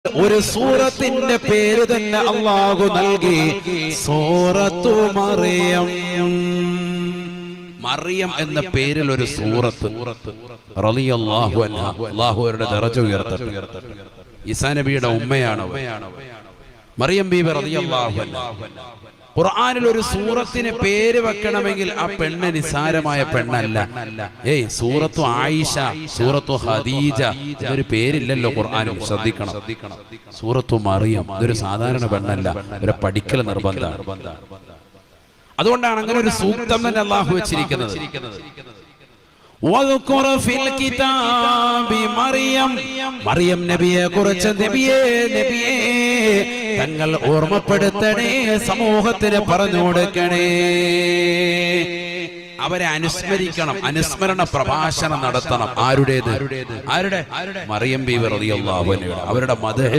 ഒരു സൂറത്തിന്റെ പേര് തന്നെ അല്ലാഹു നൽകി, സൂറത്തു മറിയം. മറിയം എന്ന പേരിൽ ഒരു സൂറത്ത് റളിയല്ലാഹു അൻഹ. അല്ലാഹു അവരുടെ ദറജ ഉയർത്തട്ടെ. ഈസാ നബിയുടെ ഉമ്മയാണ് മറിയം ബീബി റളിയല്ലാഹു അൻഹ. ഖുർആനിൽ ഒരു സൂറത്തിന് പേര് വെക്കണമെങ്കിൽ ആ പെണ്ണ് നിസാരമായ പെണ്ണല്ല. സൂറത്തു ആയിഷ, സൂറത്തു ഖദീജ, ഇതൊരു പേരില്ലല്ലോ ഖുർആനിൽ. ശ്രദ്ധിക്കണം. സൂറത്തു മറിയം ഇതൊരു സാധാരണ പെണ്ണല്ല, ഒരു പഠിക്കൽ നിർബന്ധമാണ്. അതുകൊണ്ടാണ് അങ്ങനെ ഒരു സൂക്തം തന്നെ അല്ലാഹു വെച്ചിരിക്കുന്നത്. മറിയം നബിയെ കുറിച്ച് നബിയെ തങ്ങൾ ഓർമ്മപ്പെടുത്തണേ, സമൂഹത്തിന് പറഞ്ഞു കൊടുക്കണേ, അവരെ അനുസ്മരിക്കണം, അനുസ്മരണ പ്രഭാഷണം നടത്തണം. ആരുടെ? മറിയം ബീവി റളിയല്ലാഹു അൻഹ. അവരുടെ മദ്ഹ്